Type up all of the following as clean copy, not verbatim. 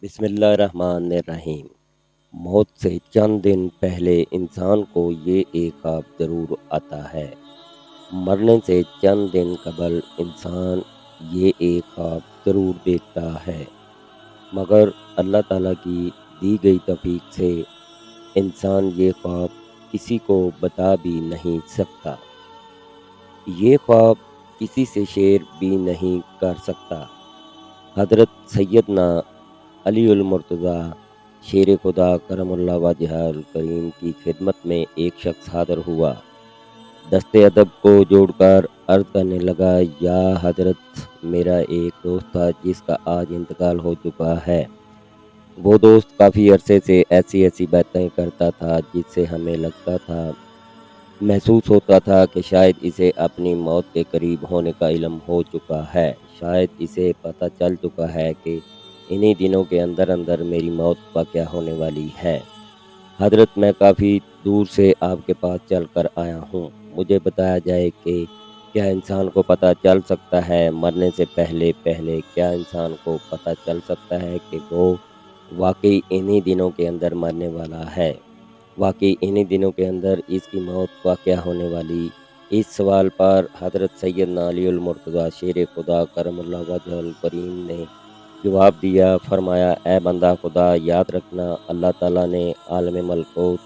बिस्मिल्लाहिर्रहमानिर्रहीम। मौत से चंद दिन पहले इंसान को ये एक ख्वाब ज़रूर आता है। मरने से चंद दिन कबल इंसान ये एक ख्वाब ज़रूर देखता है, मगर अल्लाह ताला की दी गई तौफ़ीक से इंसान ये ख्वाब किसी को बता भी नहीं सकता। ये ख्वाब किसी से शेयर भी नहीं कर सकता। हज़रत सैयदना अलीउल मुर्तज़ा शेर खुदा करमुल्लाह वजहल करीम की खिदमत में एक शख्स हाज़िर हुआ। दस्ते अदब को जोड़कर अर्ज़ करने लगा, या हज़रत, मेरा एक दोस्त था जिसका आज इंतकाल हो चुका है। वो दोस्त काफ़ी अरसे से ऐसी-ऐसी बातें करता था जिससे हमें लगता था, महसूस होता था कि शायद इसे अपनी मौत के करीब होने का इल्म हो चुका है। शायद इसे पता चल चुका है कि इन्हीं दिनों के अंदर-अंदर मेरी मौत वाक़या होने वाली है। हज़रत, मैं काफ़ी दूर से आपके पास चल कर आया हूँ। मुझे बताया जाए कि क्या इंसान को पता चल सकता है मरने से पहले-पहले क्या इंसान को पता चल सकता है कि वो वाक़ई इन्हीं दिनों के अंदर मरने वाला है? वाक़ई इन्हीं दिनों के अंदर इसकी मौत वाक़या होने वाली? इस सवाल पर हज़रत सैयदना अलीउल मुर्तज़ा शेर खुदा करमुल्लाह वजहल करीम ने जवाब दिया, फरमाया, ए बंदा खुदा, याद रखना, अल्लाह ताला ने आलम मलकूत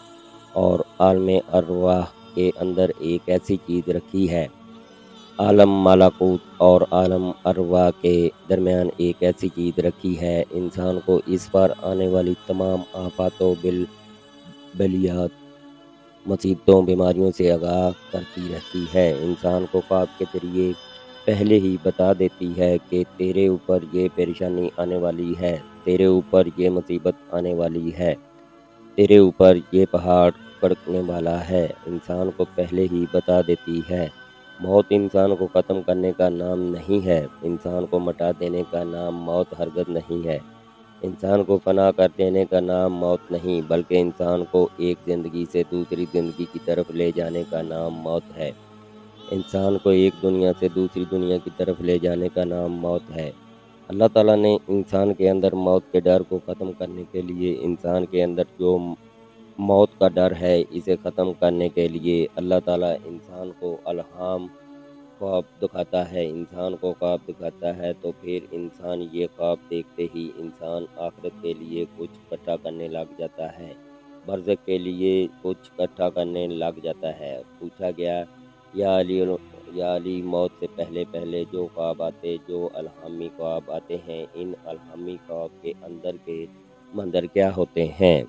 और आलम अरवाह के अंदर एक ऐसी चीज़ रखी है। आलम मलाकूत और आलम अरवाह के दरमियान एक ऐसी चीज़ रखी है। इंसान को इस पर आने वाली तमाम आफ़ातों बलियात, मुसीबतों, बीमारियों से आगाह करती रहती है। इंसान को ख्वाब के ज़रिए पहले ही बता देती है कि तेरे ऊपर ये परेशानी आने वाली है, तेरे ऊपर ये मुसीबत आने वाली है, तेरे ऊपर ये पहाड़ कड़कने वाला है। इंसान को पहले ही बता देती है। मौत इंसान को ख़त्म करने का नाम नहीं है। इंसान को मिटा देने का नाम मौत हरगिज़ नहीं है। इंसान को फ़ना कर देने का नाम मौत नहीं, बल्कि इंसान को एक ज़िंदगी से दूसरी ज़िंदगी की तरफ ले जाने का नाम मौत है। इंसान को एक दुनिया से दूसरी दुनिया की तरफ ले जाने का नाम मौत है। अल्लाह ताला ने इंसान के अंदर मौत के डर को ख़त्म करने के लिए, इंसान के अंदर जो मौत का डर है, इसे ख़त्म करने के लिए अल्लाह ताला इंसान को अल्हाम ख्वाब दिखाता है। इंसान को ख्वाब दिखाता है तो फिर इंसान ये ख्वाब देखते ही इंसान आखिरत के लिए कुछ इकट्ठा करने लग जाता है, बरज़ख के लिए कुछ इकट्ठा करने लग जाता है। पूछा गया, या अली या अली, मौत से पहले-पहले जो ख्वाब आते, जो अल्हामी ख्वाब आते हैं, इन अल्हामी ख्वाब के अंदर के मंज़र क्या होते हैं?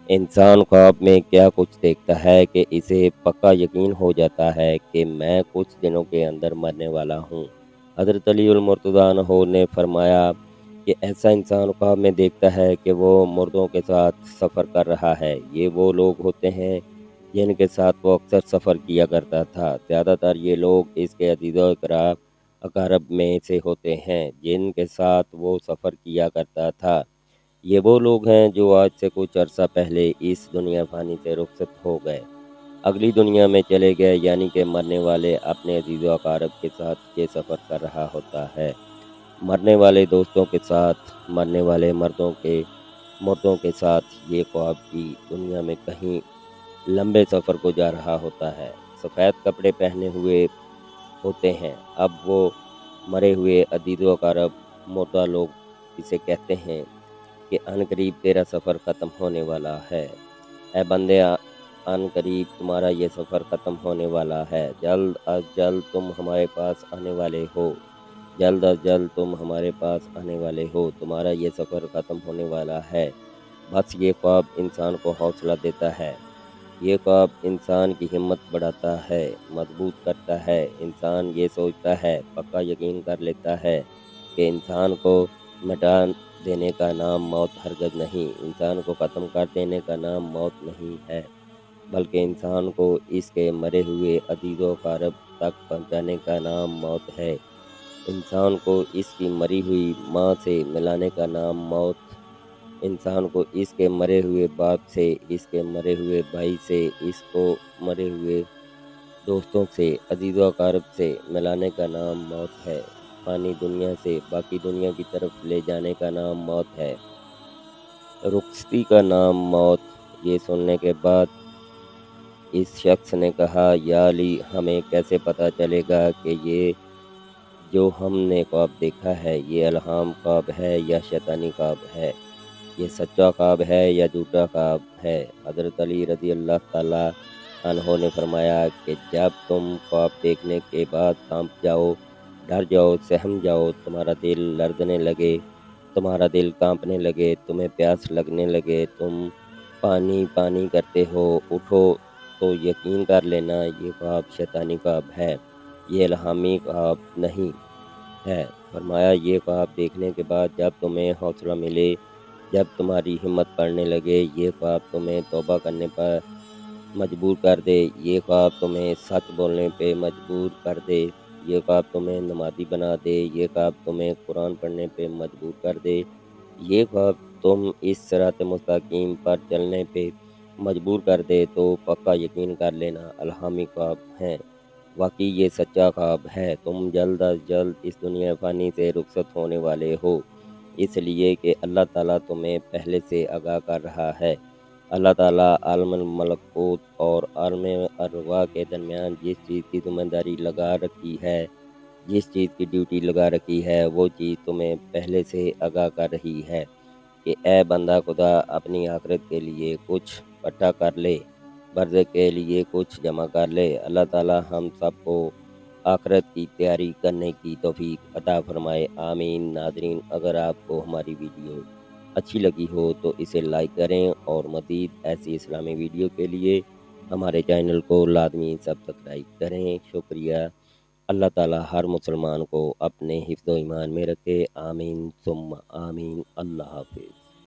इंसान ख्वाब में क्या कुछ देखता है कि इसे पक्का यकीन हो जाता है कि मैं कुछ दिनों के अंदर मरने वाला हूँ। हज़रत अलीउल मुर्तज़ा अन्हु ने फरमाया कि ऐसा इंसान ख्वाब में देखता है कि वो मुर्दों के साथ सफ़र कर रहा है। ये वो लोग होते हैं जिनके साथ वो अक्सर सफ़र किया करता था। ज़्यादातर ये लोग इसके अज़ीज़ो-ओ-इकराम अक़ारब में से होते हैं जिनके साथ वो सफ़र किया करता था। ये वो लोग हैं जो आज से कुछ अरसा पहले इस दुनिया फ़ानी से रुखसत हो गए, अगली दुनिया में चले गए, यानी कि मरने वाले अपने अज़ीज़ो-अक़ारब के साथ ये सफ़र कर रहा होता है। मरने वाले दोस्तों के साथ, मरने वाले मुर्दों के साथ ये ख्वाब भी दुनिया में कहीं लंबे सफ़र को जा रहा होता है। सफ़ेद कपड़े पहने हुए होते हैं। अब वो मरे हुए अज़ीज़ो-अक़ारब मुर्दा लोग इसे कहते हैं कि अनकरीब तेरा सफ़र ख़त्म होने वाला है। ऐ बंदे, अनकरीब तुम्हारा ये सफ़र ख़त्म होने वाला है। जल्द अज़ जल्द तुम हमारे पास आने वाले हो। जल्द अज़ जल्द तुम हमारे पास आने वाले हो। तुम्हारा ये सफ़र ख़त्म होने वाला है। बस ये ख्वाब इंसान को हौसला देता है। ये ख्वाब इंसान की हिम्मत बढ़ाता है, मजबूत करता है। इंसान ये सोचता है, पक्का यकीन कर लेता है कि इंसान को मिटा देने का नाम मौत हरगिज़ नहीं, इंसान को ख़त्म कर देने का नाम मौत नहीं है, बल्कि इंसान को इसके मरे हुए अज़ीज़ो-अक़ारब तक पहुँचाने का नाम मौत है। इंसान को इसकी मरी हुई माँ से मिलाने का नाम मौत, इंसान को इसके मरे हुए बाप से, इसके मरे हुए भाई से, इसको मरे हुए दोस्तों से, अज़ीज़ो-अक़ारब से मिलाने का नाम मौत है। फ़ानी दुनिया से बाकी दुनिया की तरफ ले जाने का नाम मौत है। رخصتی کا نام موت۔ یہ سننے کے بعد اس شخص نے کہا یا علی ہمیں کیسے پتہ چلے گا کہ یہ جو ہم نے خواب دیکھا ہے یہ الہام خواب ہے یا شیطانی خواب ہے، یہ سچا خواب ہے یا جھوٹا خواب ہے؟ حضرت علی رضی اللہ تعالیٰ عنہ نے فرمایا کہ جب تم خواب دیکھنے کے بعد کانپ جاؤ، ڈر جاؤ، سہم جاؤ، تمہارا دل لرزنے لگے، تمہارا دل کانپنے لگے، تمہیں پیاس لگنے لگے، تم پانی پانی کرتے ہو، اٹھو تو یقین کر لینا یہ خواب شیطانی خواب ہے، یہ الہامی خواب نہیں ہے۔ فرمایا یہ خواب دیکھنے کے بعد جب تمہیں حوصلہ ملے، جب تمہاری ہمت بڑھنے لگے، یہ خواب تمہیں توبہ کرنے پر مجبور کر دے، یہ خواب تمہیں سچ بولنے پہ مجبور کر دے، یہ خواب تمہیں نمازی بنا دے، یہ خواب تمہیں قرآن پڑھنے پہ مجبور کر دے، یہ خواب تم اس صراط مستقیم پر چلنے پہ مجبور کر دے تو پکا یقین کر لینا الہامی خواب ہیں۔ واقعی یہ سچا خواب ہے، تم جلد از جلد اس دنیا فانی سے رخصت ہونے والے ہو، اس لیے کہ اللہ تعالیٰ تمہیں پہلے سے آگاہ کر رہا ہے۔ اللہ تعالیٰ عالم الملکوت اور عالم ارواح کے درمیان جس چیز کی ذمہ داری لگا رکھی ہے، جس چیز کی ڈیوٹی لگا رکھی ہے، وہ چیز تمہیں پہلے سے آگاہ کر رہی ہے کہ اے بندہ خدا اپنی آخرت کے لیے کچھ اکٹھا کر لے، برزخ کے لیے کچھ جمع کر لے۔ اللہ تعالیٰ ہم سب کو آخرت کی تیاری کرنے کی توفیق عطا فرمائے، آمین۔ ناظرین اگر آپ کو ہماری ویڈیو اچھی لگی ہو تو اسے لائک کریں اور مزید ایسی اسلامی ویڈیو کے لیے ہمارے چینل کو لازمی سبسکرائب کریں۔ شکریہ۔ اللہ تعالیٰ ہر مسلمان کو اپنے حفظ و ایمان میں رکھے، آمین ثم آمین۔ اللہ حافظ۔